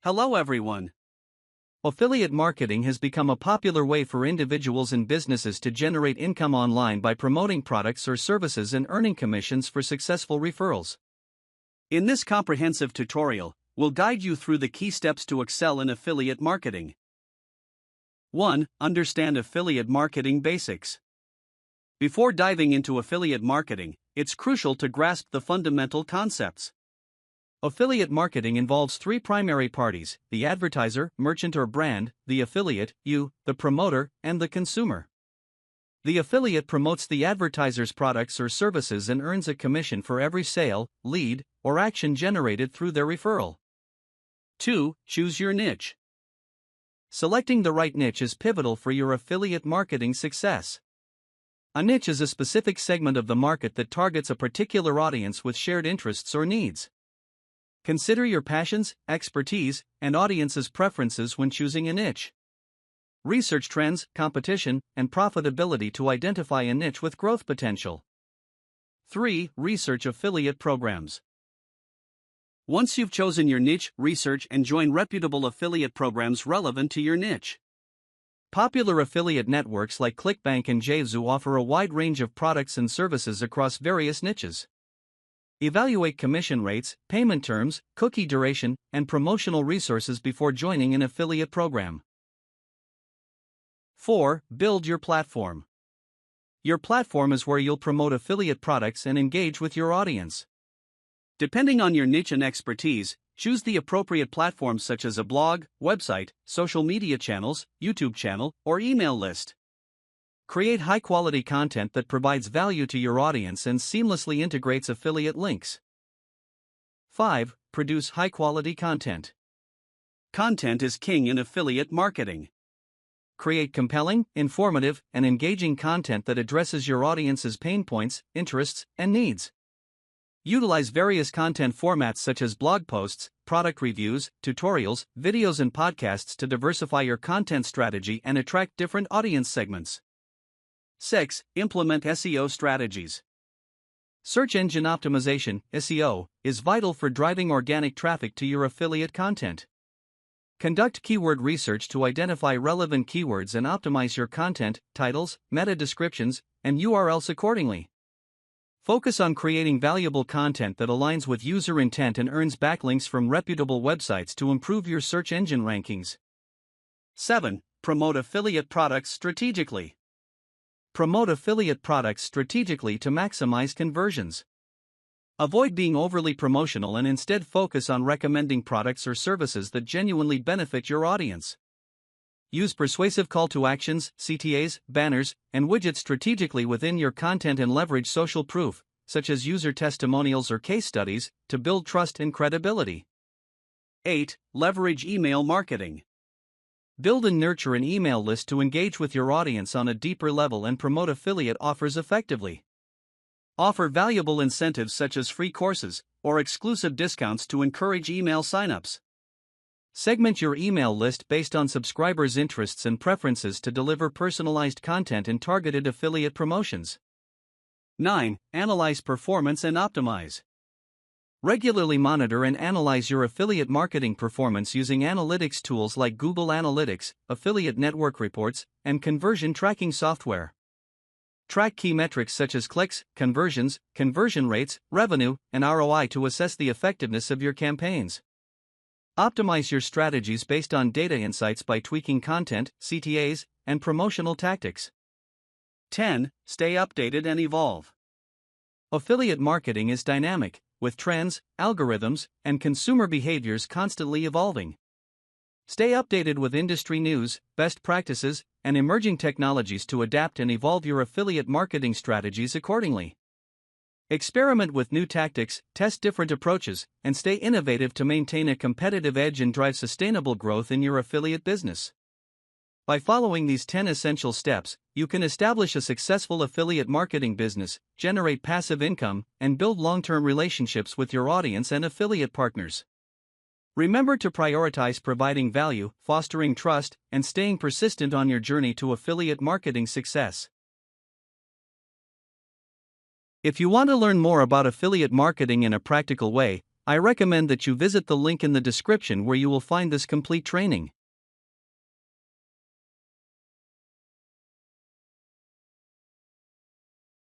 Hello everyone. Affiliate marketing has become a popular way for individuals and businesses to generate income online by promoting products or services and earning commissions for successful referrals. In this comprehensive tutorial, we'll guide you through the key steps to excel in affiliate marketing. 1. Understand affiliate marketing basics. Before diving into affiliate marketing, it's crucial to grasp the fundamental concepts. Affiliate marketing involves three primary parties: the advertiser, merchant or brand, the affiliate, you, the promoter, and the consumer. The affiliate promotes the advertiser's products or services and earns a commission for every sale, lead, or action generated through their referral. 2. Choose your niche. Selecting the right niche is pivotal for your affiliate marketing success. A niche is a specific segment of the market that targets a particular audience with shared interests or needs. Consider your passions, expertise, and audience's preferences when choosing a niche. Research trends, competition, and profitability to identify a niche with growth potential. 3. Research affiliate programs. Once you've chosen your niche, research and join reputable affiliate programs relevant to your niche. Popular affiliate networks like ClickBank and JZoo offer a wide range of products and services across various niches. Evaluate commission rates, payment terms, cookie duration, and promotional resources before joining an affiliate program. 4. Build your platform. Your platform is where you'll promote affiliate products and engage with your audience. Depending on your niche and expertise, choose the appropriate platforms such as a blog, website, social media channels, YouTube channel, or email list. Create high-quality content that provides value to your audience and seamlessly integrates affiliate links. 5. Produce high-quality content. Content is king in affiliate marketing. Create compelling, informative, and engaging content that addresses your audience's pain points, interests, and needs. Utilize various content formats such as blog posts, product reviews, tutorials, videos, and podcasts to diversify your content strategy and attract different audience segments. 6. Implement SEO strategies. Search engine optimization, SEO, is vital for driving organic traffic to your affiliate content. Conduct keyword research to identify relevant keywords and optimize your content, titles, meta descriptions, and URLs accordingly. Focus on creating valuable content that aligns with user intent and earns backlinks from reputable websites to improve your search engine rankings. 7. Promote affiliate products strategically. Promote affiliate products strategically to maximize conversions. Avoid being overly promotional and instead focus on recommending products or services that genuinely benefit your audience. Use persuasive call to actions, CTAs, banners, and widgets strategically within your content and leverage social proof, such as user testimonials or case studies, to build trust and credibility. 8. Leverage email marketing. Build and nurture an email list to engage with your audience on a deeper level and promote affiliate offers effectively. Offer valuable incentives such as free courses or exclusive discounts to encourage email signups. Segment your email list based on subscribers' interests and preferences to deliver personalized content and targeted affiliate promotions. 9. Analyze performance and optimize. Regularly monitor and analyze your affiliate marketing performance using analytics tools like Google Analytics, affiliate network reports, and conversion tracking software. Track key metrics such as clicks, conversions, conversion rates, revenue, and ROI to assess the effectiveness of your campaigns. Optimize your strategies based on data insights by tweaking content, CTAs, and promotional tactics. 10. Stay updated and evolve. Affiliate marketing is dynamic, with trends, algorithms, and consumer behaviors constantly evolving. Stay updated with industry news, best practices, and emerging technologies to adapt and evolve your affiliate marketing strategies accordingly. Experiment with new tactics, test different approaches, and stay innovative to maintain a competitive edge and drive sustainable growth in your affiliate business. By following these 10 essential steps, you can establish a successful affiliate marketing business, generate passive income, and build long-term relationships with your audience and affiliate partners. Remember to prioritize providing value, fostering trust, and staying persistent on your journey to affiliate marketing success. If you want to learn more about affiliate marketing in a practical way, I recommend that you visit the link in the description where you will find this complete training.